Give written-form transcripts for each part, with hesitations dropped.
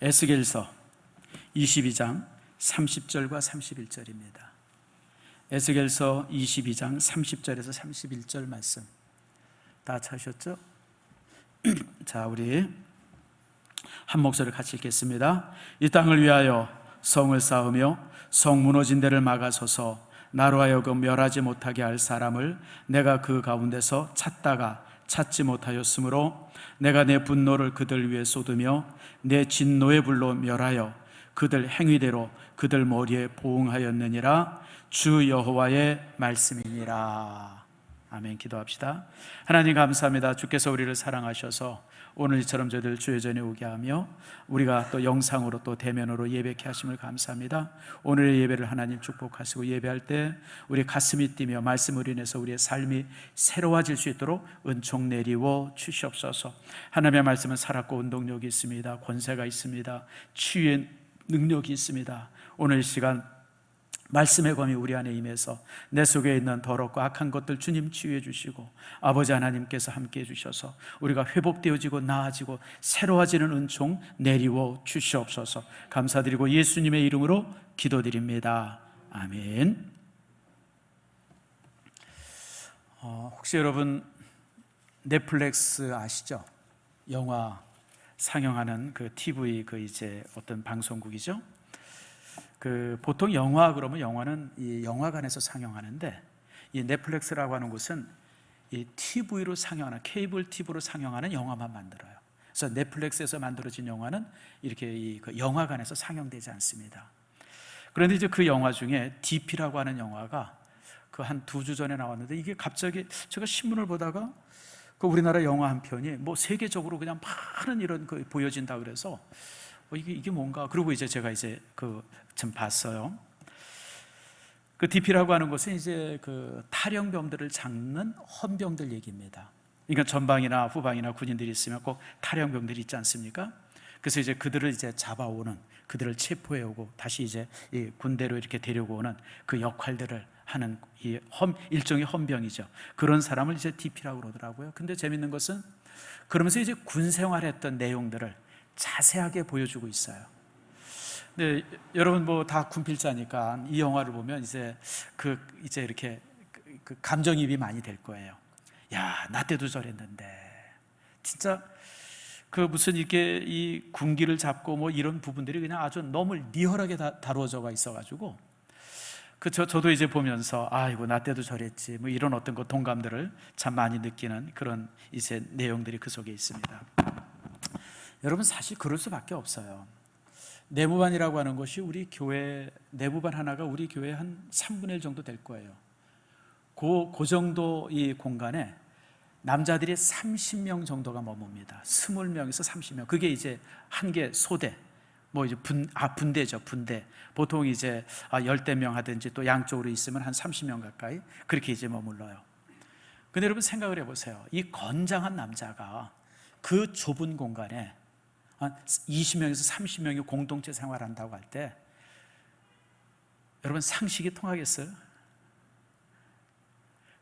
에스겔서 22장 30절과 31절입니다. 에스겔서 22장 30절에서 31절 말씀 다 찾으셨죠? 자, 우리 한 목소리 같이 읽겠습니다. 이 땅을 위하여 성을 쌓으며 성 무너진 데를 막아서서 나로 하여금 멸하지 못하게 할 사람을 내가 그 가운데서 찾다가 찾지 못하였으므로 내가 내 분노를 그들 위에 쏟으며 내 진노의 불로 멸하여 그들 행위대로 그들 머리에 보응하였느니라. 주 여호와의 말씀이니라. 아멘. 기도합시다. 하나님 감사합니다. 주께서 우리를 사랑하셔서 오늘처럼 저희들 주의 전에 오게 하며 우리가 또 영상으로 또 대면으로 예배케 하심을 감사합니다. 오늘의 예배를 하나님 축복하시고 예배할 때 우리 가슴이 뛰며 말씀으로 인해서 우리의 삶이 새로워질 수 있도록 은총 내리워 주시옵소서. 하나님의 말씀은 살았고 운동력이 있습니다. 권세가 있습니다. 치유의 능력이 있습니다. 오늘 이 시간 말씀의 검이 우리 안에 임해서 내 속에 있는 더럽고 악한 것들 주님 치유해 주시고 아버지 하나님께서 함께 해 주셔서 우리가 회복되어지고 나아지고 새로워지는 은총 내리워 주시옵소서. 감사드리고 예수님의 이름으로 기도드립니다. 아멘. 혹시 여러분 넷플릭스 아시죠? 영화 상영하는 그 TV 이제 어떤 방송국이죠? 보통 영화 그러면 영화는 이 영화관에서 상영하는데 이 넷플릭스라고 하는 곳은 이 TV로 상영하는 케이블 TV로 상영하는 영화만 만들어요. 그래서 넷플릭스에서 만들어진 영화는 이렇게 그 영화관에서 상영되지 않습니다. 그런데 이제 그 영화 중에 DP라고 하는 영화가 그 한 2주 전에 나왔는데 이게 갑자기 제가 신문을 보다가 그 우리나라 영화 한 편이 뭐 세계적으로 그냥 많은 이런 보여진다 그래서 이게 뭔가 그리고 이제 제가 이제 좀 봤어요. 그 DP라고 하는 것은 이제 그 탈영병들을 잡는 헌병들 얘기입니다. 그러니까 전방이나 후방이나 군인들이 있으면 꼭 탈영병들이 있지 않습니까? 그래서 이제 그들을 이제 잡아오는, 그들을 체포해오고 다시 이제 이 군대로 이렇게 데려오는 그 역할들을 하는 일종의 헌병이죠. 그런 사람을 이제 DP라고 그러더라고요. 근데 재밌는 것은 그러면서 이제 군 생활했던 내용들을 자세하게 보여주고 있어요. 근데 여러분 뭐 다 군필자니까 이 영화를 보면 이제 이렇게 감정이입이 많이 될 거예요. 야, 나 때도 저랬는데 진짜 무슨 이렇게 이 군기를 잡고 뭐 이런 부분들이 그냥 아주 너무 리얼하게 다루어져가 있어가지고 저도 이제 보면서 아이고 나 때도 저랬지 뭐 이런 어떤 동감들을 참 많이 느끼는 그런 이제 내용들이 그 속에 있습니다. 여러분 사실 그럴 수밖에 없어요. 내무반이라고 하는 것이 우리 교회 내무반 하나가 우리 교회 한 3분의 1 정도 될 거예요. 그 정도 이 공간에 남자들이 30명 정도가 머뭅니다. 20명에서 30명. 그게 이제 한 개 소대. 뭐 이제 분대죠, 분대. 보통 이제 10대 명 하든지 또 양쪽으로 있으면 한 30명 가까이 그렇게 이제 머물러요. 근데 여러분 생각을 해보세요. 이 건장한 남자가 그 좁은 공간에 한 20명에서 30명이 공동체 생활한다고 할 때 여러분 상식이 통하겠어요?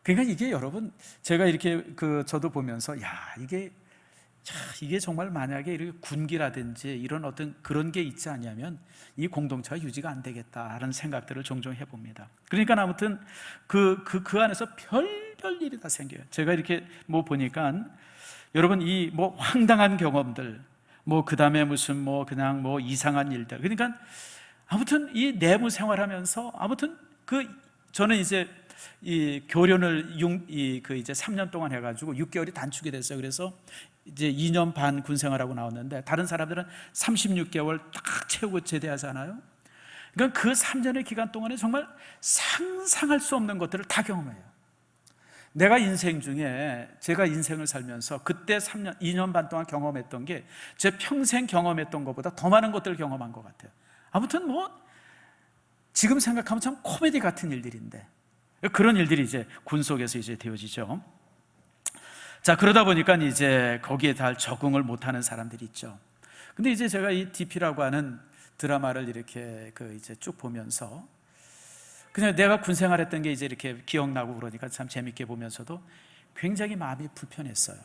그러니까 이게 여러분 제가 이렇게 저도 보면서 이게 정말 만약에 이렇게 군기라든지 이런 어떤 그런 게 있지 않냐면 이 공동체가 유지가 안 되겠다라는 생각들을 종종 해봅니다. 그러니까 아무튼 그 안에서 별별 일이 다 생겨요. 제가 이렇게 뭐 보니까 여러분 이 뭐 황당한 경험들 그 다음에 무슨 그냥 이상한 일들 그러니까 아무튼 이 내무 생활하면서 아무튼 저는 이제 이 교련을 이제 3년 동안 해가지고 6개월이 단축이 됐어요. 그래서 이제 2년 반 군 생활하고 나왔는데 다른 사람들은 36개월 딱 채우고 제대하잖아요. 그러니까 그 3년의 기간 동안에 정말 상상할 수 없는 것들을 다 경험해요. 내가 인생 중에 제가 인생을 살면서 그때 2년 반 동안 경험했던 게 제 평생 경험했던 것보다 더 많은 것들을 경험한 것 같아요. 아무튼 지금 생각하면 참 코미디 같은 일들인데 그런 일들이 이제 군 속에서 이제 되어지죠. 자, 그러다 보니까 이제 거기에 잘 적응을 못하는 사람들이 있죠. 근데 이제 제가 이 DP라고 하는 드라마를 이렇게 이제 쭉 보면서 그냥 내가 군 생활했던 게 이제 이렇게 기억나고 그러니까 참 재밌게 보면서도 굉장히 마음이 불편했어요.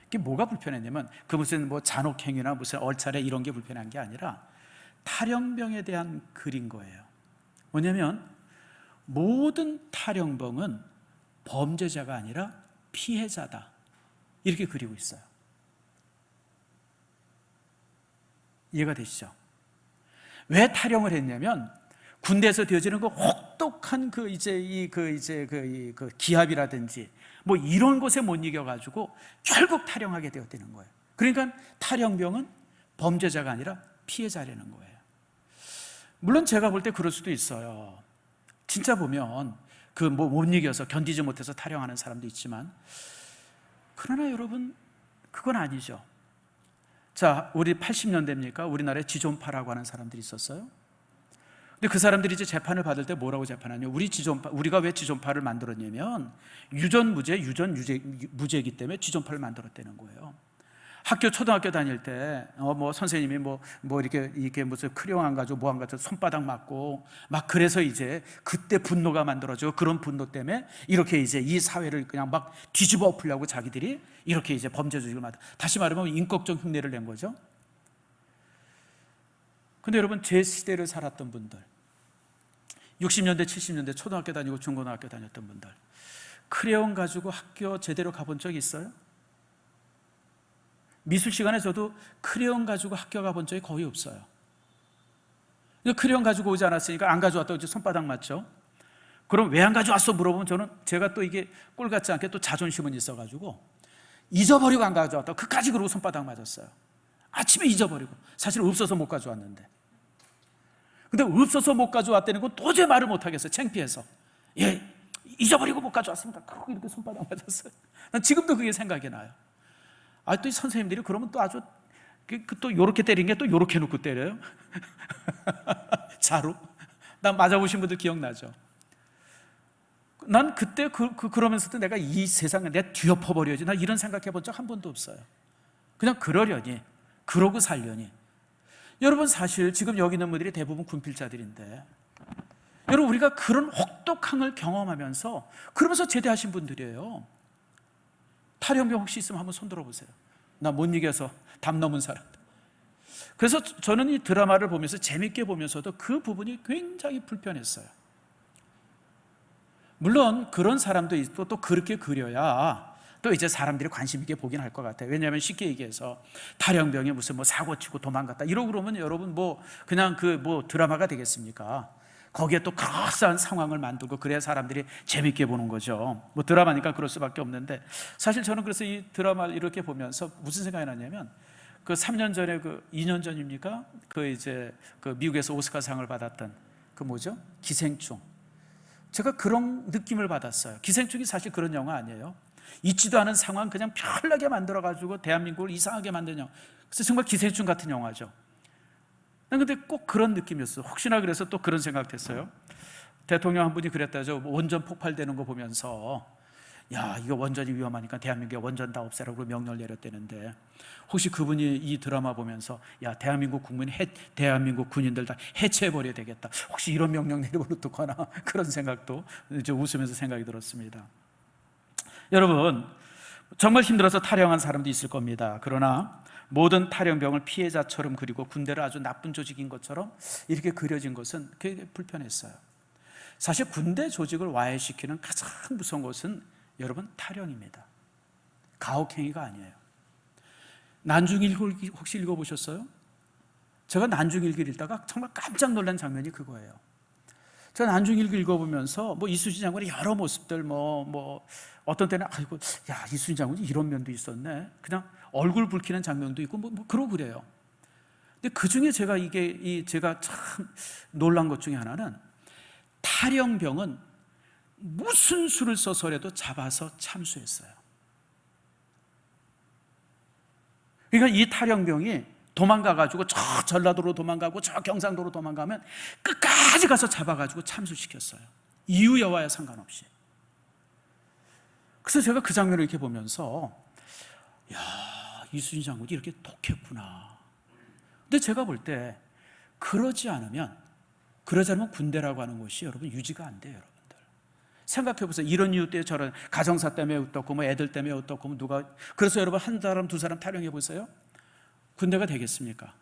그게 뭐가 불편했냐면 그 무슨 뭐 잔혹행위나 무슨 얼차례 이런 게 불편한 게 아니라 탈영병에 대한 글인 거예요. 뭐냐면 모든 탈영병은 범죄자가 아니라 피해자다, 이렇게 그리고 있어요. 이해가 되시죠? 왜 탈영을 했냐면 군대에서 되어지는 그 혹독한 그 기압이라든지 뭐 이런 것에 못 이겨가지고 결국 탈영하게 되었다는 거예요. 그러니까 탈영병은 범죄자가 아니라 피해자라는 거예요. 물론 제가 볼 때 그럴 수도 있어요. 진짜 보면 그 뭐 못 이겨서 견디지 못해서 탈영하는 사람도 있지만, 그러나 여러분 그건 아니죠. 자, 우리 80년대입니까? 우리나라에 지존파라고 하는 사람들이 있었어요. 근데 그 사람들이 이제 재판을 받을 때 뭐라고 재판하냐? 우리가 왜 지존파를 만들었냐면 유전무죄이기 때문에 지존파를 만들었다는 거예요. 초등학교 다닐 때 뭐 선생님이 뭐 이렇게 무슨 크레용 안 가지고 뭐 안 가지고 손바닥 맞고 막, 그래서 이제 그때 분노가 만들어지고, 그런 분노 때문에 이렇게 이제 이 사회를 그냥 막 뒤집어 엎으려고 자기들이 이렇게 이제 범죄 조직을 다시 말하면 인격적 흉내를 낸 거죠. 근데 여러분, 제 시대를 살았던 분들, 60년대 70년대 초등학교 다니고 중고등학교 다녔던 분들, 크레용 가지고 학교 제대로 가본 적 있어요? 미술 시간에 저도 크레용 가지고 학교 가본 적이 거의 없어요. 크레용 가지고 오지 않았으니까 안 가져왔다고 이제 손바닥 맞죠? 그럼 왜 안 가져왔어 물어보면 제가 또 이게 꼴 같지 않게 또 자존심은 있어가지고 잊어버리고 안 가져왔다고 그까지 그러고 손바닥 맞았어요. 아침에 잊어버리고, 사실 없어서 못 가져왔는데. 근데 없어서 못 가져왔다는 건 도저히 말을 못 하겠어요. 창피해서. 예, 잊어버리고 못 가져왔습니다. 그러고 이렇게 손바닥 맞았어요. 난 지금도 그게 생각이 나요. 또 이 선생님들이 그러면 또 아주 또 요렇게 때린 게 또 요렇게 놓고 때려요. 자로. 난 맞아보신 분들 기억나죠? 난 그때 그러면서도 내가 이 세상을 내가 뒤엎어버려야지, 나 이런 생각해 본 적 한 번도 없어요. 그냥 그러려니, 그러고 살려니. 여러분, 사실 지금 여기 있는 분들이 대부분 군필자들인데, 여러분, 우리가 그런 혹독함을 경험하면서 그러면서 제대하신 분들이에요. 탈영병 혹시 있으면 한번 손 들어보세요. 나 못 이겨서 담 넘은 사람. 그래서 저는 이 드라마를 보면서 재밌게 보면서도 그 부분이 굉장히 불편했어요. 물론 그런 사람도 있고 또 그렇게 그려야 또 이제 사람들이 관심 있게 보긴 할 것 같아요. 왜냐하면 쉽게 얘기해서 탈영병이 무슨 뭐 사고 치고 도망갔다 이러고 그러면 여러분 뭐 그냥 드라마가 되겠습니까? 거기에 또 그럴싸한 상황을 만들고 그래야 사람들이 재밌게 보는 거죠. 뭐 드라마니까 그럴 수밖에 없는데, 사실 저는 그래서 이 드라마를 이렇게 보면서 무슨 생각이 났냐면, 그 3년 전에 2년 전입니까? 미국에서 오스카상을 받았던 기생충. 제가 그런 느낌을 받았어요. 기생충이 사실 그런 영화 아니에요. 있지도 않은 상황 그냥 편하게 만들어가지고 대한민국을 이상하게 만든 영화. 그래서 정말 기생충 같은 영화죠. 근데 꼭 그런 느낌이었어요. 혹시나 그래서 또 그런 생각했어요. 대통령 한 분이 그랬다죠. 원전 폭발되는 거 보면서, 야, 이거 원전이 위험하니까 대한민국에 원전 다 없애라고 명령을 내렸다는데, 혹시 그분이 이 드라마 보면서, 야, 대한민국 군인들 다 해체해버려야 되겠다, 혹시 이런 명령 내리면 어떡하나, 그런 생각도 이제 웃으면서 생각이 들었습니다. 여러분, 정말 힘들어서 탈영한 사람도 있을 겁니다. 그러나 모든 탈영병을 피해자처럼 그리고 군대를 아주 나쁜 조직인 것처럼 이렇게 그려진 것은 되게 불편했어요. 사실 군대 조직을 와해시키는 가장 무서운 것은 여러분 탈영입니다. 가혹행위가 아니에요. 난중일기 혹시 읽어보셨어요? 제가 난중일기를 읽다가 정말 깜짝 놀란 장면이 그거예요. 제가 난중일기 읽어보면서 이순신 장군의 여러 모습들, 어떤 때는 아이고, 야, 이순신 장군이 이런 면도 있었네, 그냥 얼굴 붉히는 장면도 있고 그러고 그래요. 근데 그 중에 제가 참 놀란 것 중에 하나는, 탈영병은 무슨 수를 써서라도 잡아서 참수했어요. 그러니까 이 탈영병이 도망가가지고 저 전라도로 도망가고 저 경상도로 도망가면 끝까지 가서 잡아가지고 참수시켰어요. 이유 여하에 상관없이. 그래서 제가 그 장면을 이렇게 보면서, 야, 이순신 장군이 이렇게 독했구나. 근데 제가 볼 때 그러지 않으면 군대라고 하는 것이 여러분 유지가 안 돼요. 여러분들, 생각해 보세요. 이런 이유 때문에 저런 가정사 때문에 어떻고 뭐 애들 때문에 어떻고 뭐 누가 그래서 여러분 한 사람 두 사람 탈영해 보세요. 군대가 되겠습니까?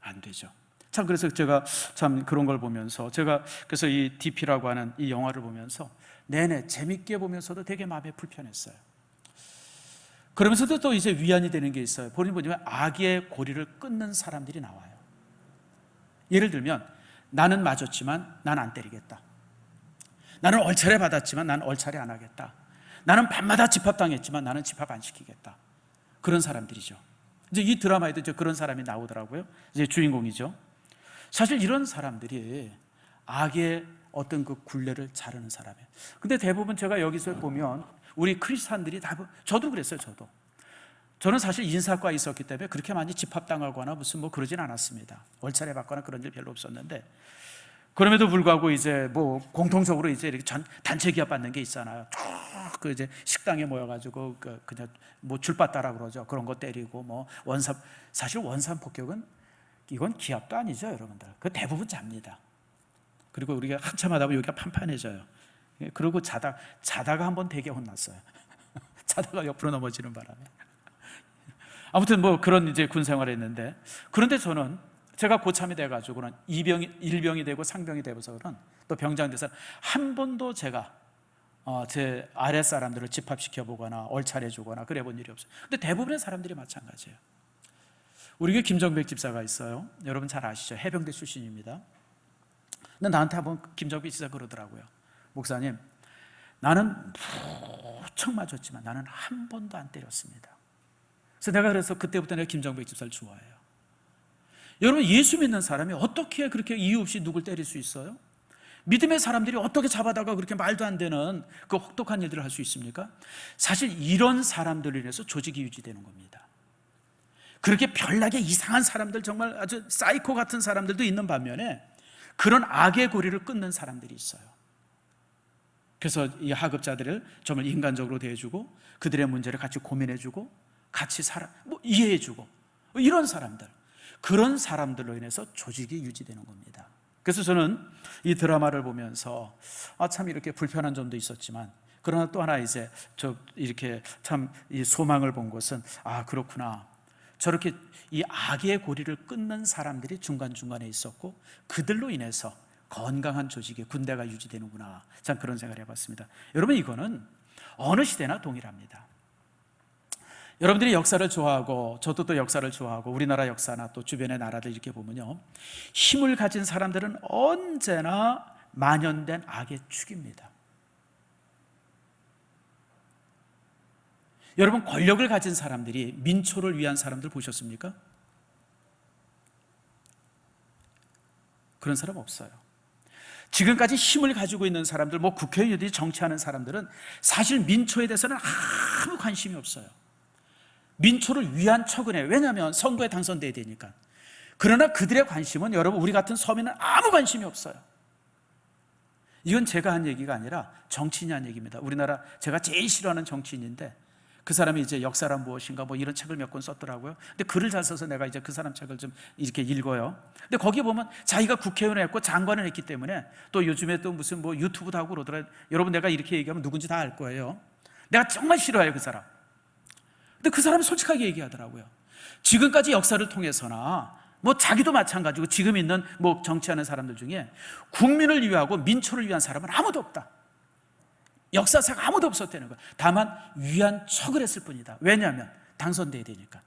안 되죠. 참 그래서 제가 참 그런 걸 보면서 제가 그래서 이 DP라고 하는 이 영화를 보면서 내내 재밌게 보면서도 되게 마음이 불편했어요. 그러면서도 또 이제 위안이 되는 게 있어요. 보니까 악의 고리를 끊는 사람들이 나와요. 예를 들면 나는 맞았지만 난 안 때리겠다. 나는 얼차례 받았지만 나는 얼차례 안 하겠다. 나는 밤마다 집합당했지만 나는 집합 안 시키겠다. 그런 사람들이죠. 이제 이 드라마에도 이제 그런 사람이 나오더라고요. 이제 주인공이죠. 사실 이런 사람들이 악의 어떤 그 굴레를 자르는 사람이에요. 근데 대부분 제가 여기서 보면 우리 크리스찬들이 저도 그랬어요. 저는 사실 인사과에 있었기 때문에 그렇게 많이 집합당하거나 무슨 뭐 그러진 않았습니다. 월차례 받거나 그런 일 별로 없었는데, 그럼에도 불구하고 이제 뭐 공통적으로 이제 이렇게 단체 기합 받는 게 있잖아요. 그 이제 식당에 모여가지고 그냥 뭐 줄바따라 그러죠. 그런 거 때리고 뭐 사실 원산 폭격은 이건 기합도 아니죠, 여러분들. 그 대부분 잡니다. 그리고 우리가 한참 하다 보면 여기가 판판해져요. 그리고 자다가 한번 되게 혼났어요. 자다가 옆으로 넘어지는 바람에. 아무튼 뭐 그런 이제 군 생활을 했는데, 그런데 저는 제가 고참이 돼가지고는 일병이 되고 상병이 되고서는 또 병장 돼서 한 번도 제가 제 아랫 사람들을 집합시켜 보거나 얼차려 주거나 그래 본 일이 없어요. 근데 대부분의 사람들이 마찬가지예요. 우리 교회 김정백 집사가 있어요. 여러분 잘 아시죠? 해병대 출신입니다. 근데 나한테 한번 김정백 집사가 그러더라고요. 목사님, 나는 무척 맞았지만 나는 한 번도 안 때렸습니다. 그래서 그때부터 내가 김정백 집사를 좋아해요. 여러분, 예수 믿는 사람이 어떻게 그렇게 이유 없이 누굴 때릴 수 있어요? 믿음의 사람들이 어떻게 잡아다가 그렇게 말도 안 되는 그 혹독한 일들을 할 수 있습니까? 사실 이런 사람들로 인해서 조직이 유지되는 겁니다. 그렇게 별나게 이상한 사람들, 정말 아주 사이코 같은 사람들도 있는 반면에 그런 악의 고리를 끊는 사람들이 있어요. 그래서 이 하급자들을 정말 인간적으로 대해주고 그들의 문제를 같이 고민해주고 같이 이해해주고 이런 사람들, 그런 사람들로 인해서 조직이 유지되는 겁니다. 그래서 저는 이 드라마를 보면서 참 이렇게 불편한 점도 있었지만, 그러나 또 하나 이제 이렇게 참 이 소망을 본 것은 그렇구나, 저렇게 이 악의 고리를 끊는 사람들이 중간중간에 있었고 그들로 인해서 건강한 조직의 군대가 유지되는구나, 참 그런 생각을 해봤습니다. 여러분, 이거는 어느 시대나 동일합니다. 여러분들이 역사를 좋아하고 저도 또 역사를 좋아하고 우리나라 역사나 또 주변의 나라들 이렇게 보면요, 힘을 가진 사람들은 언제나 만연된 악의 축입니다. 여러분, 권력을 가진 사람들이 민초를 위한 사람들 보셨습니까? 그런 사람 없어요. 지금까지 힘을 가지고 있는 사람들, 뭐 국회의원들이 정치하는 사람들은 사실 민초에 대해서는 아무 관심이 없어요. 민초를 위한 척은 해요. 왜냐하면 선거에 당선돼야 되니까. 그러나 그들의 관심은 여러분, 우리 같은 서민은 아무 관심이 없어요. 이건 제가 한 얘기가 아니라 정치인이 한 얘기입니다. 우리나라 제가 제일 싫어하는 정치인인데 그 사람이 이제 역사란 무엇인가 뭐 이런 책을 몇 권 썼더라고요. 근데 글을 잘 써서 내가 이제 그 사람 책을 좀 이렇게 읽어요. 근데 거기 보면 자기가 국회의원을 했고 장관을 했기 때문에 또 요즘에 또 무슨 뭐 유튜브도 하고 그러더라고요. 여러분, 내가 이렇게 얘기하면 누군지 다 알 거예요. 내가 정말 싫어해요, 그 사람. 근데 그 사람이 솔직하게 얘기하더라고요. 지금까지 역사를 통해서나 뭐 자기도 마찬가지고 지금 있는 뭐 정치하는 사람들 중에 국민을 위하고 민초를 위한 사람은 아무도 없다. 역사상 아무도 없었다는 거예요. 다만 위한 척을 했을 뿐이다. 왜냐하면 당선돼야 되니까.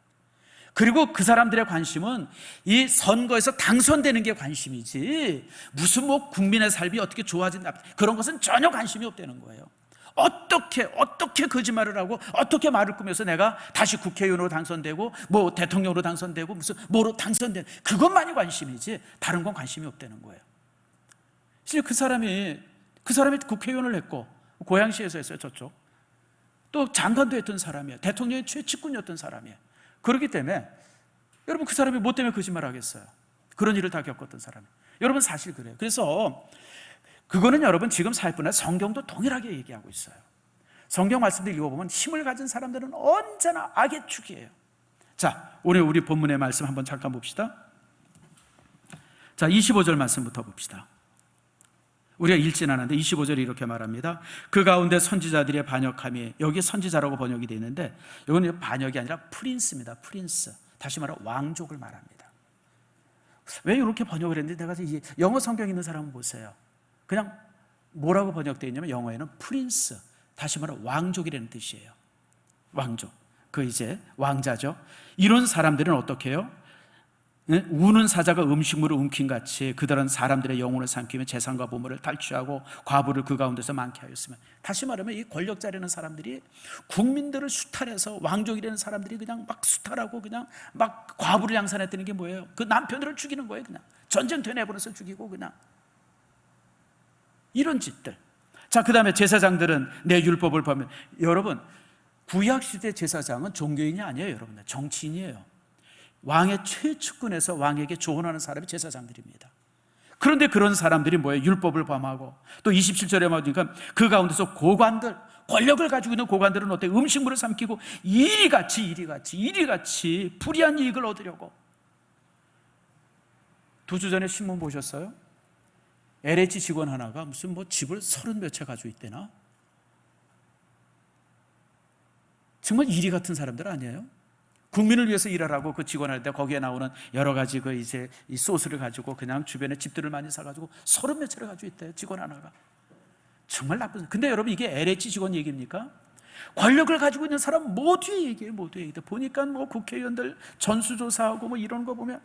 그리고 그 사람들의 관심은 이 선거에서 당선되는 게 관심이지 무슨 뭐 국민의 삶이 어떻게 좋아진다 그런 것은 전혀 관심이 없다는 거예요. 어떻게 거짓말을 하고 어떻게 말을 꾸며서 내가 다시 국회의원으로 당선되고 뭐 대통령으로 당선되고 무슨 뭐로 당선된 그것만이 관심이지 다른 건 관심이 없다는 거예요. 실제 그 사람이 국회의원을 했고 고양시에서 했어요. 저쪽 또 장관도 했던 사람이에요. 대통령의 최측근이었던 사람이에요. 그렇기 때문에 여러분, 그 사람이 뭐 때문에 거짓말 하겠어요? 그런 일을 다 겪었던 사람이에요. 여러분, 사실 그래요. 그래서 그거는 여러분 지금 사회뿐 아니라 성경도 동일하게 얘기하고 있어요. 성경 말씀들 읽어보면 힘을 가진 사람들은 언제나 악의 축이에요. 자, 오늘 우리 본문의 말씀 한번 잠깐 봅시다. 자, 25절 말씀부터 봅시다. 우리가 읽진 않았는데 25절에 이렇게 말합니다. 그 가운데 선지자들의 반역함이, 여기 선지자라고 번역이 되어 있는데 이건 반역이 아니라 프린스입니다. 프린스, 다시 말해 왕족을 말합니다. 왜 이렇게 번역을 했는데, 내가 이 영어 성경 있는 사람은 보세요. 그냥 뭐라고 번역되어 있냐면 영어에는 프린스, 다시 말해 왕족이라는 뜻이에요. 왕족, 그 이제 왕자죠. 이런 사람들은 어떻게 해요? 우는 사자가 음식물을 움킨 같이 그들은 사람들의 영혼을 삼키며 재산과 보물을 탈취하고 과부를 그 가운데서 많게 하였으면, 다시 말하면 이 권력자라는 사람들이 국민들을 수탈해서, 왕족이라는 사람들이 그냥 막 수탈하고 그냥 막 과부를 양산했다는 게 뭐예요? 그 남편들을 죽이는 거예요. 그냥 전쟁터에 내보내서 죽이고, 그냥 이런 짓들. 자, 그 다음에 제사장들은 내 율법을 보면, 여러분 구약시대 제사장은 종교인이 아니에요. 여러분 정치인이에요. 왕의 최측근에서 왕에게 조언하는 사람이 제사장들입니다. 그런데 그런 사람들이 뭐예요? 율법을 범하고, 또 27절에 보니까 그 가운데서 고관들, 권력을 가지고 있는 고관들은 어때? 음식물을 삼키고 이리같이 불의한 이익을 얻으려고. 2주 전에 신문 보셨어요? LH 직원 하나가 무슨 뭐 집을 30몇 채 가지고 있대나? 정말 이리 같은 사람들 아니에요? 국민을 위해서 일하라고 그 직원할 때 거기에 나오는 여러 가지 그 이제 이 소스를 가지고 그냥 주변에 집들을 많이 사가지고 30몇 채를 가지고 있대요. 직원 하나가. 정말 나쁜. 근데 여러분 이게 LH 직원 얘기입니까? 권력을 가지고 있는 사람 모두의 얘기예요. 모두의 얘기. 보니까 뭐 국회의원들 전수조사하고 뭐 이런 거 보면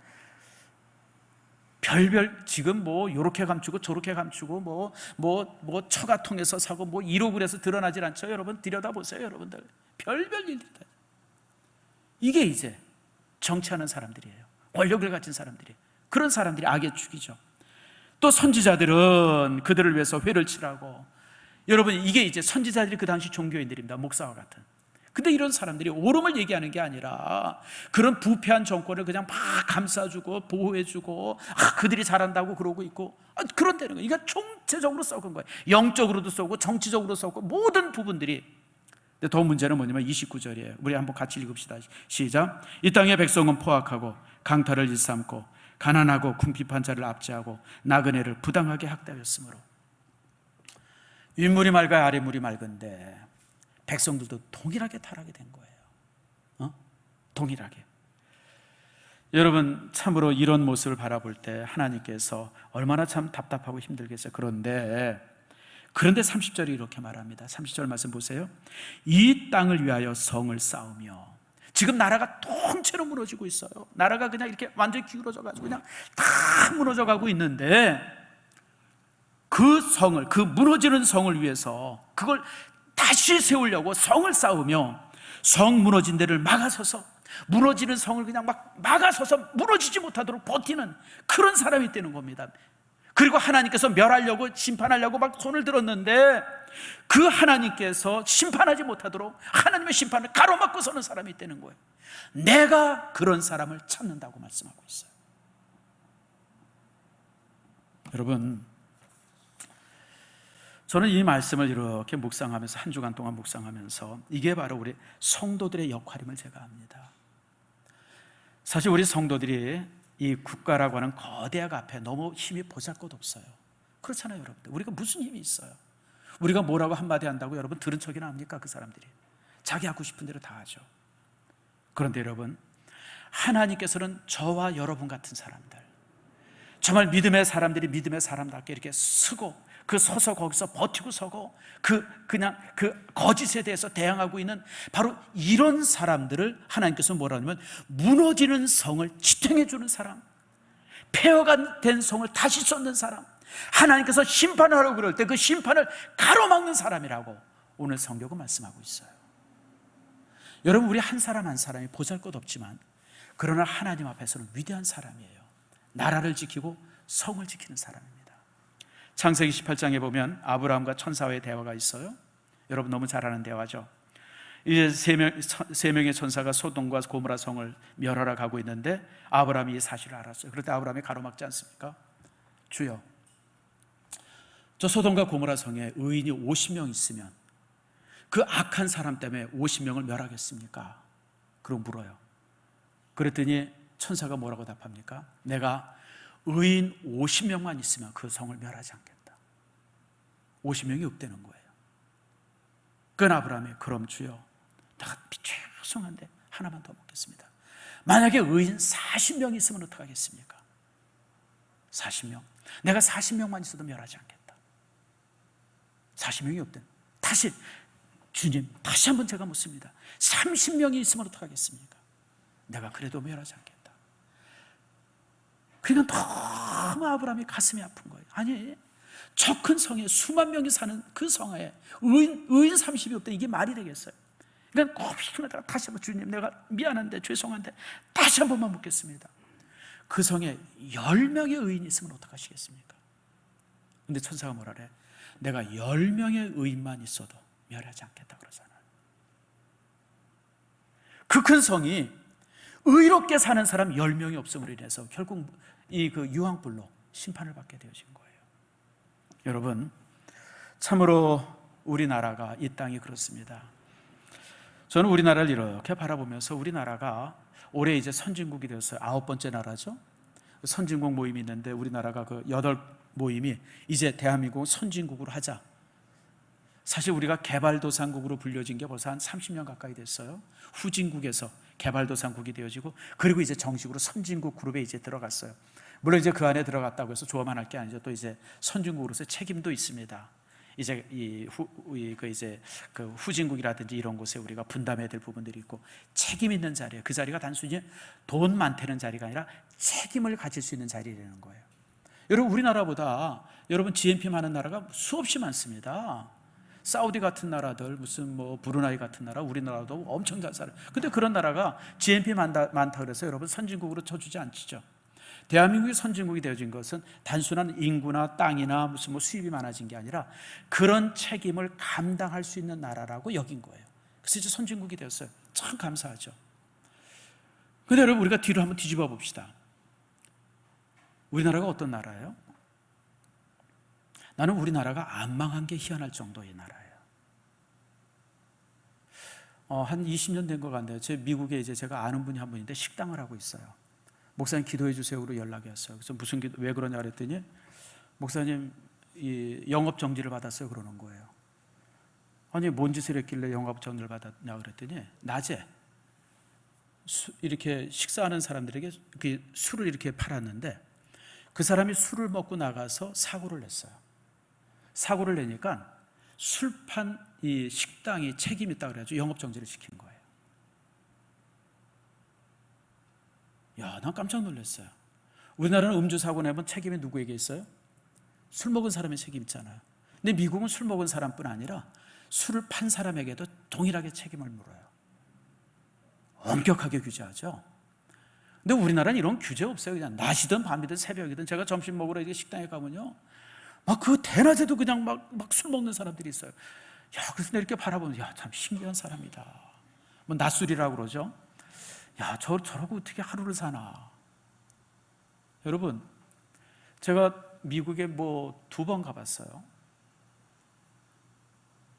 별별, 지금 뭐 요렇게 감추고 저렇게 감추고 뭐 처가 통해서 사고 뭐 1억 그래서 드러나질 않죠. 여러분 들여다보세요. 여러분들 별별 일들이. 이게 이제 정치하는 사람들이에요. 권력을 가진 사람들이. 그런 사람들이 악의 축이죠. 또 선지자들은 그들을 위해서 회를 치라고. 여러분 이게 이제 선지자들이 그 당시 종교인들입니다. 목사와 같은. 근데 이런 사람들이 옳음을 얘기하는 게 아니라 그런 부패한 정권을 그냥 막 감싸주고 보호해주고 그들이 잘한다고 그러고 있고 그런다는 거예요. 이게 총체적으로 썩은 거예요. 영적으로도 썩고 정치적으로 썩고 모든 부분들이. 근데 더 문제는 뭐냐면 29절이에요. 우리 한번 같이 읽읍시다. 시작. 이 땅의 백성은 포악하고 강탈을 일삼고 가난하고 궁핍한 자를 압제하고 나그네를 부당하게 학대하였으므로. 윗물이 맑아야 아랫물이 맑은데 백성들도 동일하게 타락이 된 거예요. 동일하게. 여러분 참으로 이런 모습을 바라볼 때 하나님께서 얼마나 참 답답하고 힘들겠어요. 그런데 30절이 이렇게 말합니다. 30절 말씀 보세요. 이 땅을 위하여 성을 쌓으며. 지금 나라가 통째로 무너지고 있어요. 나라가 그냥 이렇게 완전히 기울어져 가지고 그냥 다 무너져 가고 있는데 그 성을, 그 무너지는 성을 위해서 그걸 다시 세우려고 성을 쌓으며 성 무너진 데를 막아서서 무너지는 성을 그냥 막 막아서서 무너지지 못하도록 버티는 그런 사람이 있다는 겁니다. 그리고 하나님께서 멸하려고 심판하려고 막 손을 들었는데 그 하나님께서 심판하지 못하도록 하나님의 심판을 가로막고 서는 사람이 있다는 거예요. 내가 그런 사람을 찾는다고 말씀하고 있어요. 여러분 저는 이 말씀을 이렇게 묵상하면서 한 주간 동안 묵상하면서 이게 바로 우리 성도들의 역할임을 제가 압니다. 사실 우리 성도들이 이 국가라고 하는 거대악 앞에 너무 힘이 보잘것없어요. 그렇잖아요. 여러분들 우리가 무슨 힘이 있어요? 우리가 뭐라고 한마디 한다고 여러분 들은 척이나 합니까? 그 사람들이 자기 하고 싶은 대로 다 하죠. 그런데 여러분 하나님께서는 저와 여러분 같은 사람들, 정말 믿음의 사람들이 믿음의 사람답게 이렇게 서고 그 서서 거기서 버티고 서고 그냥 그 거짓에 대해서 대항하고 있는 바로 이런 사람들을 하나님께서 뭐라냐면 무너지는 성을 지탱해 주는 사람, 폐허가 된 성을 다시 쌓는 사람, 하나님께서 심판하라고 그럴 때 그 심판을 가로막는 사람이라고 오늘 성경은 말씀하고 있어요. 여러분 우리 한 사람 한 사람이 보잘것없지만 그러나 하나님 앞에서는 위대한 사람이에요. 나라를 지키고 성을 지키는 사람입니다. 창세기 18장에 보면 아브라함과 천사와의 대화가 있어요. 여러분 너무 잘 아는 대화죠. 이제 세 명의 천사가 소돔과 고모라 성을 멸하러 가고 있는데 아브라함이 이 사실을 알았어요. 그럴 때 아브라함이 가로막지 않습니까? 주여, 저 소돔과 고모라 성에 의인이 50명 있으면 그 악한 사람 때문에 50명을 멸하겠습니까? 그러고 물어요. 그랬더니 천사가 뭐라고 답합니까? 내가 의인 50명만 있으면 그 성을 멸하지 않겠다. 50명이 없다는 거예요. 그건 아브라함이 그럼 주여, 내가 죄송한데 하나만 더 먹겠습니다. 만약에 의인 40명이 있으면 어떡하겠습니까? 40명. 내가 40명만 있어도 멸하지 않겠다. 40명이 없대. 다시 주님, 다시 한번 제가 묻습니다. 30명이 있으면 어떡하겠습니까? 내가 그래도 멸하지 않겠다. 그러니까 너무 아브라함이 가슴이 아픈 거예요. 아니, 저 큰 성에 수만 명이 사는 그 성에 의인 30이 없다. 이게 말이 되겠어요? 그러니까 곱씹다가 다시 한번 주님, 내가 미안한데 죄송한데 다시 한 번만 묻겠습니다. 그 성에 10명의 의인이 있으면 어떡하시겠습니까? 근데 천사가 뭐라 그래? 내가 10명의 의인만 있어도 멸하지 않겠다 그러잖아요. 그 큰 성이 의롭게 사는 사람 10명이 없음으로 인해서 결국 이 그 유황불로 심판을 받게 되어진 거예요. 여러분, 참으로 우리나라가, 이 땅이 그렇습니다. 저는 우리나라를 이렇게 바라보면서 우리나라가 올해 이제 선진국이 되었어요. 9번째 나라죠. 선진국 모임이 있는데 우리나라가 그 8모임이 이제 대한민국 선진국으로 하자. 사실 우리가 개발도상국으로 불려진 게 벌써 한 30년 가까이 됐어요. 후진국에서 개발도상국이 되어지고, 그리고 이제 정식으로 선진국 그룹에 이제 들어갔어요. 물론 이제 그 안에 들어갔다고 해서 좋아만 할 게 아니죠. 또 이제 선진국으로서 책임도 있습니다. 이제 그 후진국이라든지 이런 곳에 우리가 분담해야 될 부분들이 있고 책임 있는 자리에, 그 자리가 단순히 돈 많다는 자리가 아니라 책임을 가질 수 있는 자리라는 거예요. 여러분, 우리나라보다 여러분 GNP 많은 나라가 수없이 많습니다. 사우디 같은 나라들, 무슨 뭐 브루나이 같은 나라, 우리나라도 엄청 잘 살아요. 근데 그런 나라가 GNP 많다 그래서 여러분 선진국으로 쳐주지 않죠. 대한민국이 선진국이 되어진 것은 단순한 인구나 땅이나 무슨 뭐 수입이 많아진 게 아니라 그런 책임을 감당할 수 있는 나라라고 여긴 거예요. 그래서 이제 선진국이 되었어요. 참 감사하죠. 근데 여러분, 우리가 뒤로 한번 뒤집어 봅시다. 우리나라가 어떤 나라예요? 나는 우리나라가 안 망한 게 희한할 정도의 나라예요. 한 20년 된 것 같네요. 제 미국에 이제 제가 아는 분이 한 분인데 식당을 하고 있어요. 목사님 기도해 주세요로 연락이 왔어요. 그래서 무슨 기도, 왜 그러냐 그랬더니 목사님 이 영업 정지를 받았어요 그러는 거예요. 아니, 뭔 짓을 했길래 영업 정지를 받았냐 그랬더니 낮에 이렇게 식사하는 사람들에게 술을 이렇게 팔았는데 그 사람이 술을 먹고 나가서 사고를 냈어요. 사고를 내니까 술판 이 식당이 책임 있다고 그래가지고 영업 정지를 시킨 거예요. 야, 난 깜짝 놀랐어요. 우리나라는 음주 사고 내면 책임이 누구에게 있어요? 술 먹은 사람의 책임 있잖아요. 근데 미국은 술 먹은 사람뿐 아니라 술을 판 사람에게도 동일하게 책임을 물어요. 엄격하게 규제하죠. 근데 우리나라는 이런 규제 없어요. 그냥 낮이든 밤이든 새벽이든 제가 점심 먹으러 이렇게 식당에 가면요, 막 그 대낮에도 그냥 막 술 먹는 사람들이 있어요. 야, 그래서 이렇게 바라보면 야, 참 신기한 사람이다. 뭐 낮술이라고 그러죠. 야, 저러고 어떻게 하루를 사나. 여러분, 제가 미국에 뭐 2번 가봤어요.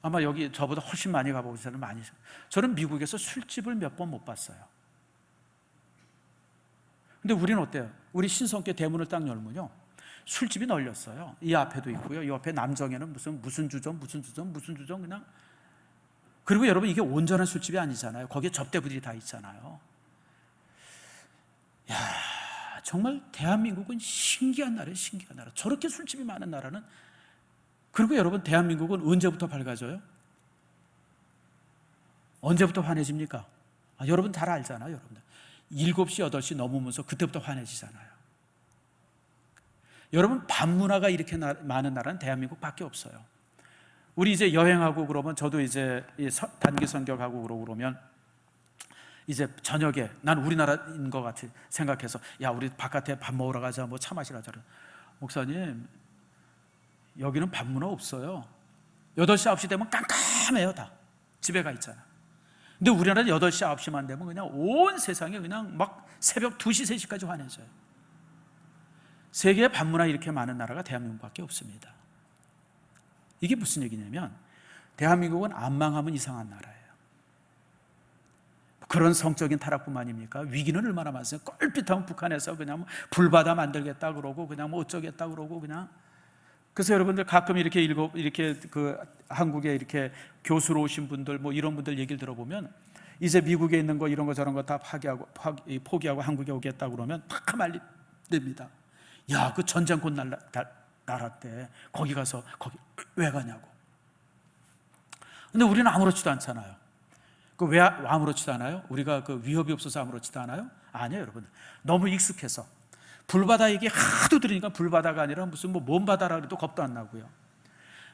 아마 여기 저보다 훨씬 많이 가보신 사람 많이. 저는 미국에서 술집을 몇 번 못 봤어요. 근데 우리는 어때요? 우리 신성교 대문을 딱 열면요, 술집이 널렸어요. 이 앞에도 있고요, 이 옆에 남정에는 무슨 주점 그냥. 그리고 여러분, 이게 온전한 술집이 아니잖아요. 거기에 접대부들이 다 있잖아요. 야, 정말 대한민국은 신기한 나라예요. 신기한 나라. 저렇게 술집이 많은 나라는. 그리고 여러분, 대한민국은 언제부터 밝아져요? 언제부터 환해집니까? 여러분 잘 알잖아요. 여러분들 7시, 8시 넘으면서 그때부터 환해지잖아요. 여러분, 밤문화가 이렇게 많은 나라는 대한민국밖에 없어요. 우리 이제 여행하고 그러면, 저도 이제 단기 선교하고 그러면 이제 저녁에 난 우리나라인 것 같이 생각해서, 야, 우리 바깥에 밥 먹으러 가자, 뭐 차 마시러 가자. 목사님, 여기는 밥 문화 없어요. 8시, 9시 되면 깜깜해요. 다 집에 가 있잖아. 근데 우리나라는 8시, 9시만 되면 그냥 온 세상에 그냥 막 새벽 2시, 3시까지 환해져요. 세계에 밥 문화 이렇게 많은 나라가 대한민국밖에 없습니다. 이게 무슨 얘기냐면, 대한민국은 안 망하면 이상한 나라예요. 그런 성적인 타락뿐만입니까? 위기는 얼마나 많았어요. 껄핏하면 북한에서 그냥 불바다 만들겠다 그러고, 그냥 뭐 어쩌겠다 그러고, 그냥 그래서 여러분들 가끔 이렇게 그 한국에 이렇게 교수로 오신 분들 뭐 이런 분들 얘기를 들어보면 이제 미국에 있는 거 이런 거 저런 거 다 포기하고 한국에 오겠다 그러면 팍 말립니다. 야, 그 전쟁 나라 때 거기 가서 거기 왜 가냐고. 근데 우리는 아무렇지도 않잖아요. 그 왜 아무렇지도 않아요? 우리가 그 위협이 없어서 아무렇지도 않아요? 아니에요, 여러분. 너무 익숙해서. 불바다 얘기 하도 들으니까 불바다가 아니라 무슨 먼 바다라 그래도 겁도 안 나고요.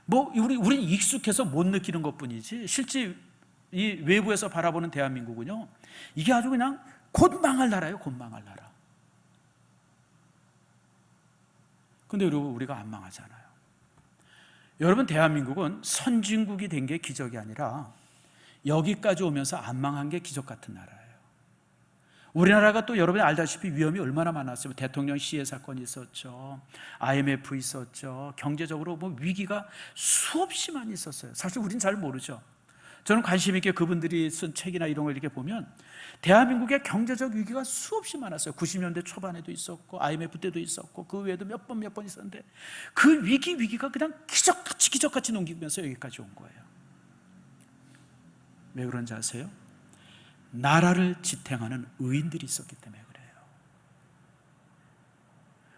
우린 익숙해서 못 느끼는 것뿐이지 실제 이 외부에서 바라보는 대한민국은요, 이게 아주 그냥 곧 망할 나라예요. 곧 망할 나라. 근데 여러분, 우리가 안 망하잖아요. 여러분, 대한민국은 선진국이 된 게 기적이 아니라 여기까지 오면서 안 망한 게 기적 같은 나라예요. 우리나라가 또 여러분이 알다시피 위험이 얼마나 많았어요. 대통령 시해 사건이 있었죠. IMF 있었죠. 경제적으로 위기가 수없이 많이 있었어요. 사실 우린 잘 모르죠. 저는 관심 있게 그분들이 쓴 책이나 이런 걸 이렇게 보면 대한민국의 경제적 위기가 수없이 많았어요. 90년대 초반에도 있었고 IMF 때도 있었고 그 외에도 몇 번 있었는데 그 위기가 그냥 기적같이 넘기면서 여기까지 온 거예요. 왜 그런지 아세요? 나라를 지탱하는 의인들이 있었기 때문에 그래요.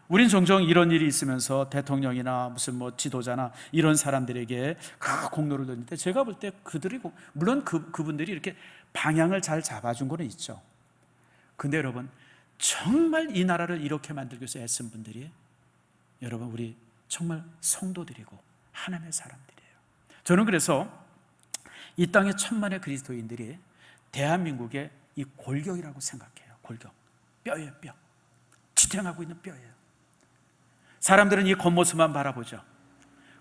우린 종종 이런 일이 있으면서 대통령이나 무슨 지도자나 이런 사람들에게 그 공로를 돌리는데 제가 볼 때 그들이 물론 그분들이 이렇게 방향을 잘 잡아준 거는 있죠. 근데 여러분, 정말 이 나라를 이렇게 만들기 위해서 애쓴 분들이 여러분 우리 정말 성도들이고 하나님의 사람들이에요. 저는 그래서 이 땅의 천만의 그리스도인들이 대한민국의 이 골격이라고 생각해요. 골격, 뼈예요. 뼈. 지탱하고 있는 뼈예요. 사람들은 이 겉모습만 바라보죠.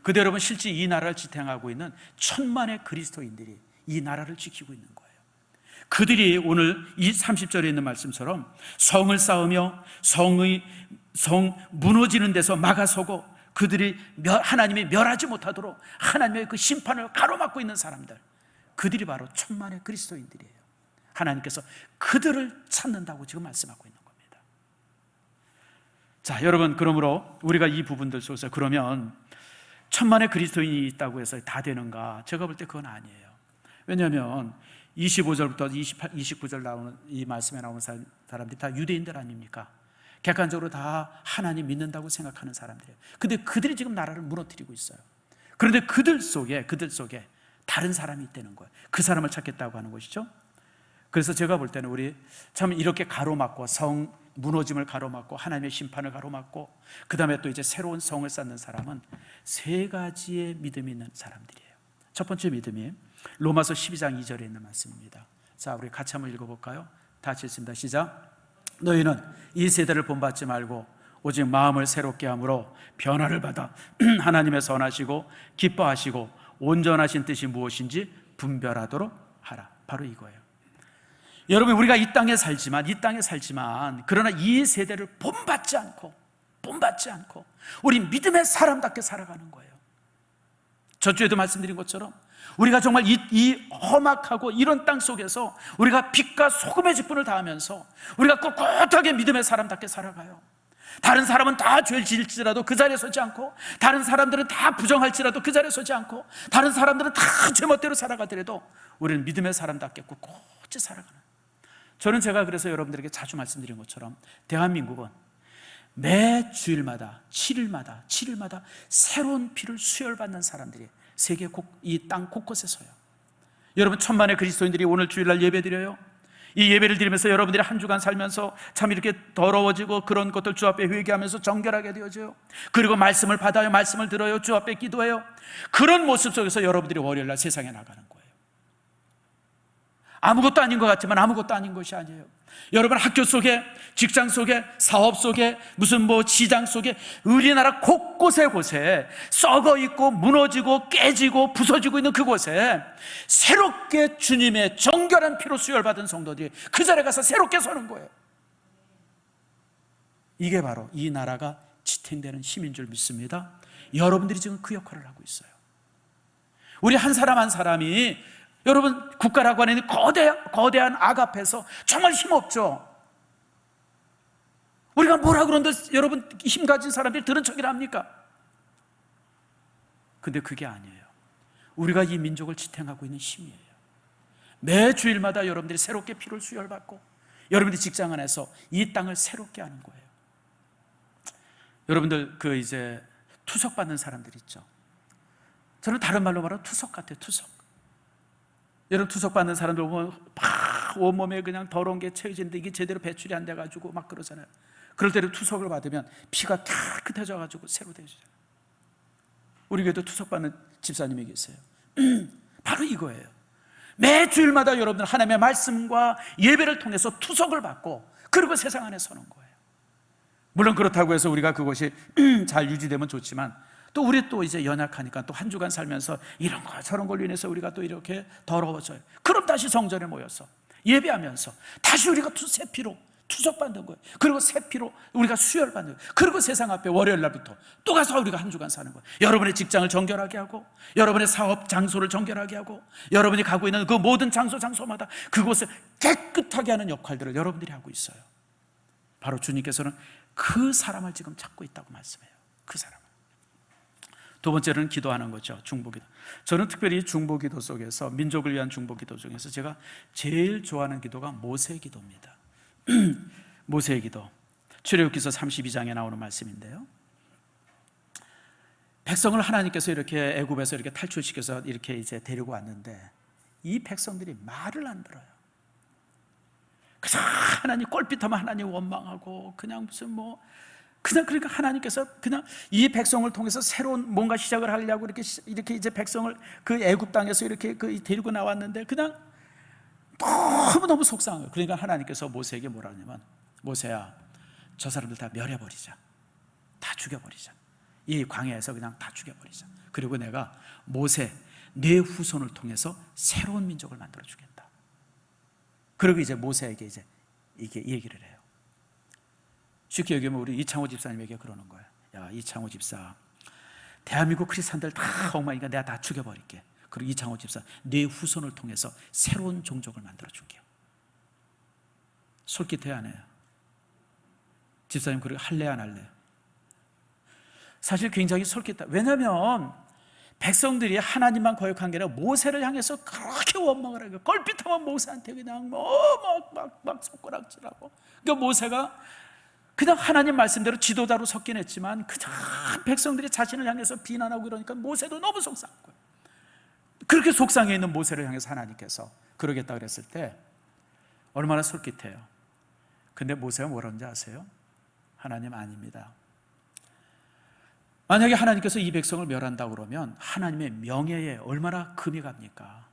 근데 여러분, 실제 이 나라를 지탱하고 있는 천만의 그리스도인들이 이 나라를 지키고 있는 거예요. 그들이 오늘 이 30절에 있는 말씀처럼 성을 쌓으며 성 무너지는 데서 막아서고 그들이 하나님이 멸하지 못하도록 하나님의 그 심판을 가로막고 있는 사람들, 그들이 바로 천만의 그리스도인들이에요. 하나님께서 그들을 찾는다고 지금 말씀하고 있는 겁니다. 자, 여러분, 그러므로 우리가 이 부분들 속에서 그러면 천만의 그리스도인이 있다고 해서 다 되는가? 제가 볼 때 그건 아니에요. 왜냐하면 25절부터 29절 나오는 이 말씀에 나오는 사람들이 다 유대인들 아닙니까? 객관적으로 다 하나님 믿는다고 생각하는 사람들이에요. 근데 그들이 지금 나라를 무너뜨리고 있어요. 그런데 그들 속에 다른 사람이 있다는 거예요. 그 사람을 찾겠다고 하는 것이죠. 그래서 제가 볼 때는 우리 참 이렇게 가로막고 성 무너짐을 가로막고 하나님의 심판을 가로막고 그 다음에 또 이제 새로운 성을 쌓는 사람은 세 가지의 믿음이 있는 사람들이에요. 첫 번째 믿음이 로마서 12장 2절에 있는 말씀입니다. 자, 우리 같이 한번 읽어볼까요? 다 같이 읽습니다. 시작. 너희는 이 세대를 본받지 말고 오직 마음을 새롭게 함으로 변화를 받아 하나님의 선하시고 기뻐하시고 온전하신 뜻이 무엇인지 분별하도록 하라. 바로 이거예요. 여러분, 우리가 이 땅에 살지만 그러나 이 세대를 본받지 않고 우리 믿음의 사람답게 살아가는 거예요. 저주에도 말씀드린 것처럼 우리가 정말 이 험악하고 이런 땅 속에서 우리가 빛과 소금의 직분을 다하면서 우리가 꿋꿋하게 믿음의 사람답게 살아가요. 다른 사람은 다 죄를 지을지라도 그 자리에 서지 않고, 다른 사람들은 다 부정할지라도 그 자리에 서지 않고, 다른 사람들은 다 제멋대로 살아가더라도 우리는 믿음의 사람답게 꿋꿋이 살아가는. 저는 제가 그래서 여러분들에게 자주 말씀드린 것처럼 대한민국은 매 주일마다 7일마다 새로운 피를 수혈받는 사람들이 세계 이 땅 곳곳에서요. 여러분, 천만의 그리스도인들이 오늘 주일날 예배드려요. 이 예배를 드리면서 여러분들이 한 주간 살면서 참 이렇게 더러워지고 그런 것들 주 앞에 회개하면서 정결하게 되어져요. 그리고 말씀을 받아요. 말씀을 들어요. 주 앞에 기도해요. 그런 모습 속에서 여러분들이 월요일날 세상에 나가는 거예요. 아무것도 아닌 것 같지만 아무것도 아닌 것이 아니에요. 여러분, 학교 속에, 직장 속에, 사업 속에, 무슨 시장 속에, 우리나라 곳곳에 썩어 있고 무너지고 깨지고 부서지고 있는 그곳에 새롭게 주님의 정결한 피로 수혈받은 성도들이 그 자리에 가서 새롭게 서는 거예요. 이게 바로 이 나라가 지탱되는 힘인 줄 믿습니다. 여러분들이 지금 그 역할을 하고 있어요. 우리 한 사람 한 사람이 여러분, 국가라고 하는 거대한 악 앞에서 정말 힘없죠. 우리가 뭐라 그러는데 여러분 힘 가진 사람들이 들은 척이라 합니까? 근데 그게 아니에요. 우리가 이 민족을 지탱하고 있는 힘이에요. 매 주일마다 여러분들이 새롭게 피를 수혈받고 여러분들이 직장 안에서 이 땅을 새롭게 하는 거예요. 여러분들 이제 투석 받는 사람들 있죠. 저는 다른 말로 말하면 투석 같아요. 투석. 여러분 투석 받는 사람들 보면 막 온몸에 그냥 더러운 게 채워지는데 이게 제대로 배출이 안 돼가지고 막 그러잖아요. 그럴 때는 투석을 받으면 피가 깨끗해져가지고 새로 되어지잖아요. 우리 교회도 투석 받는 집사님이 계세요. 바로 이거예요. 매 주일마다 여러분들 하나님의 말씀과 예배를 통해서 투석을 받고 그리고 세상 안에 서는 거예요. 물론 그렇다고 해서 우리가 그것이 잘 유지되면 좋지만 또 우리 또 이제 연약하니까 또 한 주간 살면서 이런 거 저런 걸로 인해서 우리가 또 이렇게 더러워져요. 그럼 다시 성전에 모여서 예배하면서 다시 우리가 새 피로 투석받는 거예요. 그리고 새 피로 우리가 수혈받는 거예요. 그리고 세상 앞에 월요일 날부터 또 가서 우리가 한 주간 사는 거예요. 여러분의 직장을 정결하게 하고 여러분의 사업 장소를 정결하게 하고 여러분이 가고 있는 그 모든 장소마다 그곳을 깨끗하게 하는 역할들을 여러분들이 하고 있어요. 바로 주님께서는 그 사람을 지금 찾고 있다고 말씀해요. 그 사람. 두 번째는 기도하는 거죠. 중보기도. 저는 특별히 중보기도 속에서 민족을 위한 중보기도 중에서 제가 제일 좋아하는 기도가 모세기도입니다. 모세기도. 출애굽기서 32장에 나오는 말씀인데요. 백성을 하나님께서 이렇게 애굽에서 이렇게 탈출시켜서 이렇게 이제 데리고 왔는데 이 백성들이 말을 안 들어요. 그래서 하나님 꼴빛하면 하나님 원망하고 그냥 무슨 그냥 그러니까 하나님께서 그냥 이 백성을 통해서 새로운 뭔가 시작을 하려고 이렇게 이제 백성을 그 애굽 땅에서 이렇게 데리고 나왔는데 그냥 너무 속상한 거예요. 그러니까 하나님께서 모세에게 뭐라 하냐면 모세야 저 사람들 다 멸해버리자. 다 죽여버리자. 이 광야에서 그냥 다 죽여버리자. 그리고 내가 모세 내 후손을 통해서 새로운 민족을 만들어 주겠다. 그리고 이제 모세에게 이제 이게 얘기를 해요. 쉽게 얘기하면 우리 이창호 집사님에게 그러는 거예요. 야 이창호 집사 대한민국 크리스찬들 다 엉망이니까 내가 다 죽여버릴게. 그리고 이창호 집사 내 후손을 통해서 새로운 종족을 만들어 줄게요. 솔깃해야 안 해요? 집사님 그리고 할래 안 할래? 사실 굉장히 솔깃하다. 왜냐하면 백성들이 하나님만 거역한 게 아니라 모세를 향해서 그렇게 원망을 하고 껄핏하면 모세한테 그냥 막 손가락질하고 그러니까 모세가 그냥 하나님 말씀대로 지도자로 섰긴 했지만 그냥 백성들이 자신을 향해서 비난하고 그러니까 모세도 너무 속상한 거예요. 그렇게 속상해 있는 모세를 향해서 하나님께서 그러겠다 그랬을 때 얼마나 솔깃해요. 근데 모세가 뭐라는지 아세요? 하나님 아닙니다. 만약에 하나님께서 이 백성을 멸한다 그러면 하나님의 명예에 얼마나 금이 갑니까?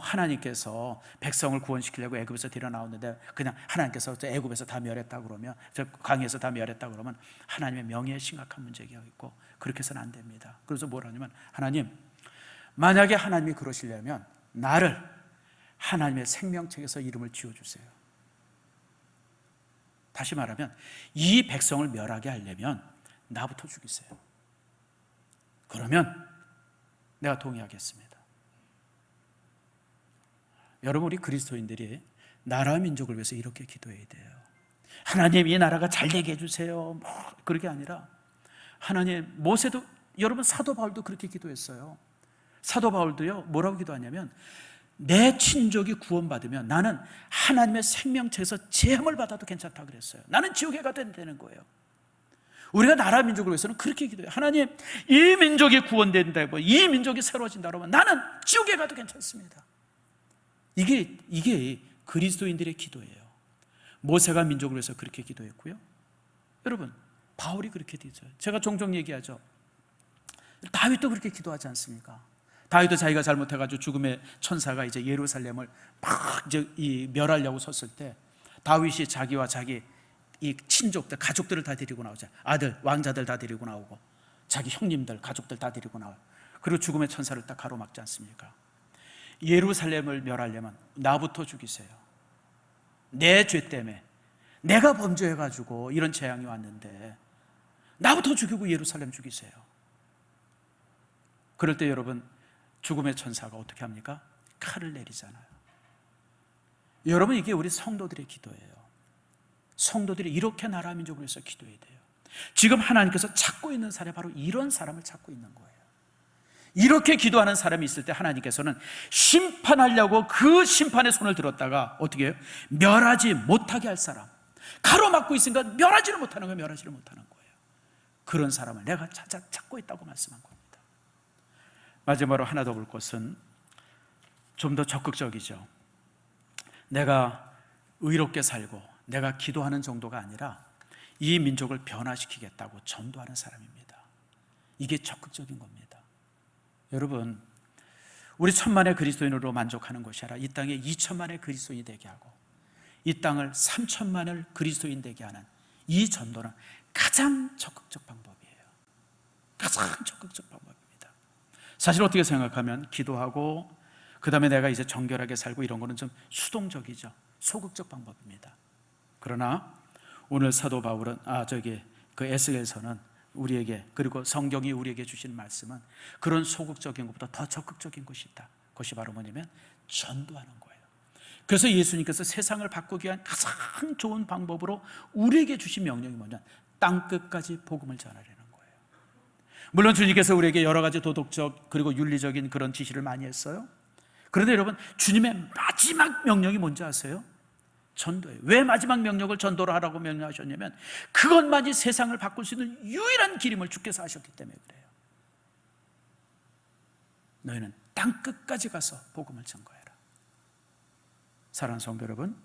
하나님께서 백성을 구원시키려고 애굽에서 데려 나왔는데 그냥 하나님께서 애굽에서 다 멸했다 그러면 저 강에서 다 멸했다 그러면 하나님의 명예에 심각한 문제가 있고 그렇게 해서는 안 됩니다. 그래서 뭐라냐면 하나님 만약에 하나님이 그러시려면 나를 하나님의 생명책에서 이름을 지어주세요. 다시 말하면 이 백성을 멸하게 하려면 나부터 죽이세요. 그러면 내가 동의하겠습니다. 여러분 우리 그리스도인들이 나라와 민족을 위해서 이렇게 기도해야 돼요. 하나님 이 나라가 잘 되게 해주세요. 그렇게 아니라 하나님 모세도 여러분 사도 바울도 그렇게 기도했어요. 사도 바울도요 뭐라고 기도하냐면 내 친족이 구원받으면 나는 하나님의 생명체에서 제함을 받아도 괜찮다 그랬어요. 나는 지옥에 가도 되는 거예요. 우리가 나라 민족을 위해서는 그렇게 기도해요. 하나님 이 민족이 구원된다, 이 민족이 새로워진다 그러면 나는 지옥에 가도 괜찮습니다. 이게 그리스도인들의 기도예요. 모세가 민족을 위해서 그렇게 기도했고요. 여러분 바울이 그렇게 기도해요. 제가 종종 얘기하죠. 다윗도 그렇게 기도하지 않습니까? 다윗도 자기가 잘못해가지고 죽음의 천사가 이제 예루살렘을 막 이제 멸하려고 섰을 때 다윗이 자기와 자기 이 친족들, 가족들을 다 데리고 나오죠. 아들, 왕자들 다 데리고 나오고 자기 형님들, 가족들 다 데리고 나와요. 그리고 죽음의 천사를 딱 가로막지 않습니까? 예루살렘을 멸하려면 나부터 죽이세요. 내 죄 때문에 내가 범죄해가지고 이런 재앙이 왔는데 나부터 죽이고 예루살렘 죽이세요. 그럴 때 여러분 죽음의 천사가 어떻게 합니까? 칼을 내리잖아요. 여러분 이게 우리 성도들의 기도예요. 성도들이 이렇게 나라 민족을 위해서 기도해야 돼요. 지금 하나님께서 찾고 있는 사람이 바로 이런 사람을 찾고 있는 거예요. 이렇게 기도하는 사람이 있을 때 하나님께서는 심판하려고 그 심판의 손을 들었다가 어떻게 해요? 멸하지 못하게 할 사람, 가로막고 있으니까 멸하지를 못하는 거예요. 멸하지를 못하는 거예요. 그런 사람을 내가 찾고 있다고 말씀한 겁니다. 마지막으로 하나 더 볼 것은 좀 더 적극적이죠. 내가 의롭게 살고 내가 기도하는 정도가 아니라 이 민족을 변화시키겠다고 전도하는 사람입니다. 이게 적극적인 겁니다. 여러분, 우리 1,000만의 그리스도인으로 만족하는 것이 아니라 이 땅에 2,000만의 그리스도인이 되게 하고 이 땅을 3,000만을 그리스도인 되게 하는 이 전도는 가장 적극적 방법이에요. 가장 적극적 방법입니다. 사실 어떻게 생각하면 기도하고 그 다음에 내가 이제 정결하게 살고 이런 거는 좀 수동적이죠. 소극적 방법입니다. 그러나 오늘 사도 바울은 그 에스겔서는 우리에게, 그리고 성경이 우리에게 주신 말씀은 그런 소극적인 것보다 더 적극적인 것이 있다. 그것이 바로 뭐냐면 전도하는 거예요. 그래서 예수님께서 세상을 바꾸기 위한 가장 좋은 방법으로 우리에게 주신 명령이 뭐냐? 땅끝까지 복음을 전하려는 거예요. 물론 주님께서 우리에게 여러 가지 도덕적 그리고 윤리적인 그런 지시를 많이 했어요. 그런데 여러분, 주님의 마지막 명령이 뭔지 아세요? 전도예요. 왜 마지막 명령을 전도를 하라고 명령하셨냐면 그것만이 세상을 바꿀 수 있는 유일한 길임을 주께서 하셨기 때문에 그래요. 너희는 땅끝까지 가서 복음을 전거해라. 사랑하는 성도 여러분,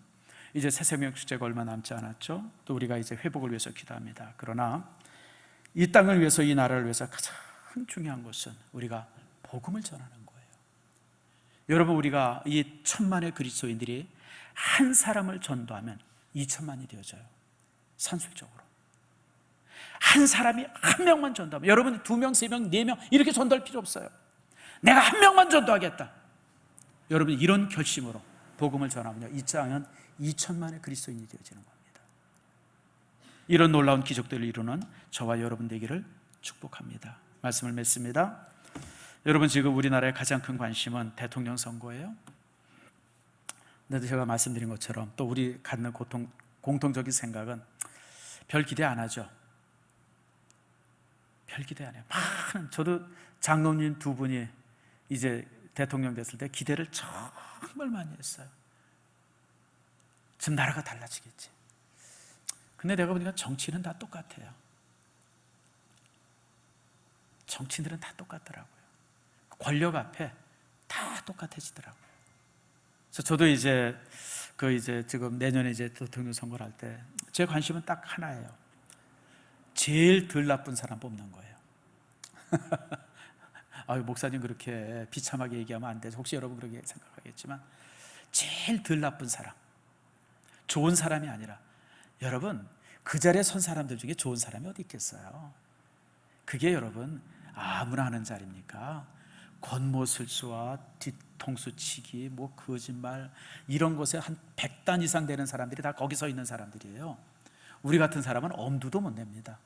이제 새생명 축제가 얼마 남지 않았죠. 또 우리가 이제 회복을 위해서 기도합니다. 그러나 이 땅을 위해서, 이 나라를 위해서 가장 중요한 것은 우리가 복음을 전하는 거예요. 여러분, 우리가 이 1,000만의 그리스도인들이 한 사람을 전도하면 2,000만이 되어져요. 산술적으로 한 사람이 한 명만 전도하면, 여러분 2명, 3명, 4명 이렇게 전도할 필요 없어요. 내가 한 명만 전도하겠다. 여러분 이런 결심으로 복음을 전하면요, 이 땅은 2,000만의 그리스도인이 되어지는 겁니다. 이런 놀라운 기적들을 이루는 저와 여러분 되기를 축복합니다. 말씀을 맺습니다. 여러분, 지금 우리나라의 가장 큰 관심은 대통령 선거예요. 근데 제가 말씀드린 것처럼 또 우리 갖는 공통적인 생각은 별 기대 안 하죠. 별 기대 안 해요. 많은, 저도 장로님 2분이 이제 대통령 됐을 때 기대를 정말 많이 했어요. 지금 나라가 달라지겠지. 근데 내가 보니까 정치는 다 똑같아요. 정치인들은 다 똑같더라고요. 권력 앞에 다 똑같아지더라고요. 그래서 저도 이제 지금 내년에 이제 대통령 선거를 할 때 제 관심은 딱 하나예요. 제일 덜 나쁜 사람 뽑는 거예요. 목사님 그렇게 비참하게 얘기하면 안 되죠. 혹시 여러분 그렇게 생각하겠지만 제일 덜 나쁜 사람, 좋은 사람이 아니라, 여러분 그 자리에 선 사람들 중에 좋은 사람이 어디 있겠어요? 그게 여러분 아무나 하는 자리입니까? 권모술수와 뒤통수치기, 거짓말, 이런 것에 한 100단 이상 되는 사람들이 다 거기 서 있는 사람들이에요. 우리 같은 사람은 엄두도 못 냅니다.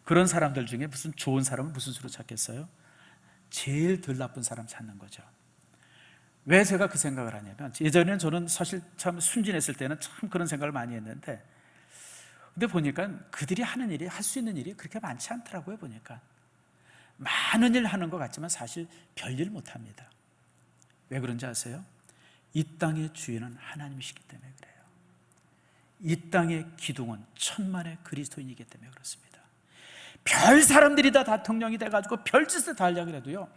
그런 사람들 중에 무슨 좋은 사람을 무슨 수로 찾겠어요? 제일 덜 나쁜 사람 찾는 거죠. 왜 제가 그 생각을 하냐면, 예전에는 저는 사실 참 순진했을 때는 참 그런 생각을 많이 했는데, 근데 보니까 그들이 하는 일이, 할 수 있는 일이 그렇게 많지 않더라고요. 보니까 많은 일 하는 것 같지만 사실 별일 못합니다. 왜 그런지 아세요? 이 땅의 주인은 하나님이시기 때문에 그래요. 이 땅의 기둥은 1,000만의 그리스도인이기 때문에 그렇습니다. 별 사람들이 다 대통령이 돼가지고 별짓을 다 하려고 해도요,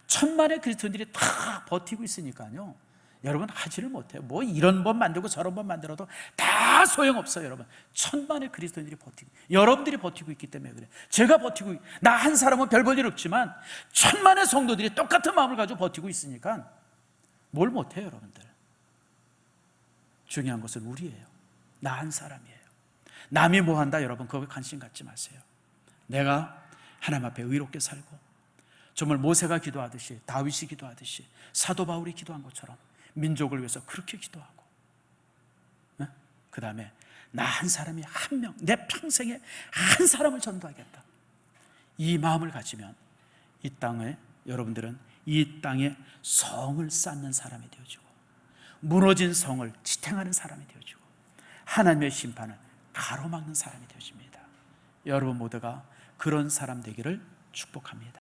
1,000만의 그리스도인들이 다 버티고 있으니까요, 여러분 하지를 못해요. 이런 법 만들고 저런 법 만들어도 다 소용없어요. 여러분 1,000만의 그리스도인들이 버티고, 여러분들이 버티고 있기 때문에 그래요. 제가 버티고, 나 한 사람은 별 볼 일 없지만 1,000만의 성도들이 똑같은 마음을 가지고 버티고 있으니까 뭘 못해요. 여러분들, 중요한 것은 우리예요. 나 한 사람이에요. 남이 뭐 한다, 여러분 그거에 관심 갖지 마세요. 내가 하나님 앞에 의롭게 살고, 정말 모세가 기도하듯이, 다윗이 기도하듯이, 사도 바울이 기도한 것처럼 민족을 위해서 그렇게 기도하고, 그 다음에 나 한 사람이 한 명, 내 평생에 한 사람을 전도하겠다, 이 마음을 가지면 이 땅에, 여러분들은 이 땅에 성을 쌓는 사람이 되어지고, 무너진 성을 지탱하는 사람이 되어지고, 하나님의 심판을 가로막는 사람이 되어집니다. 여러분 모두가 그런 사람 되기를 축복합니다.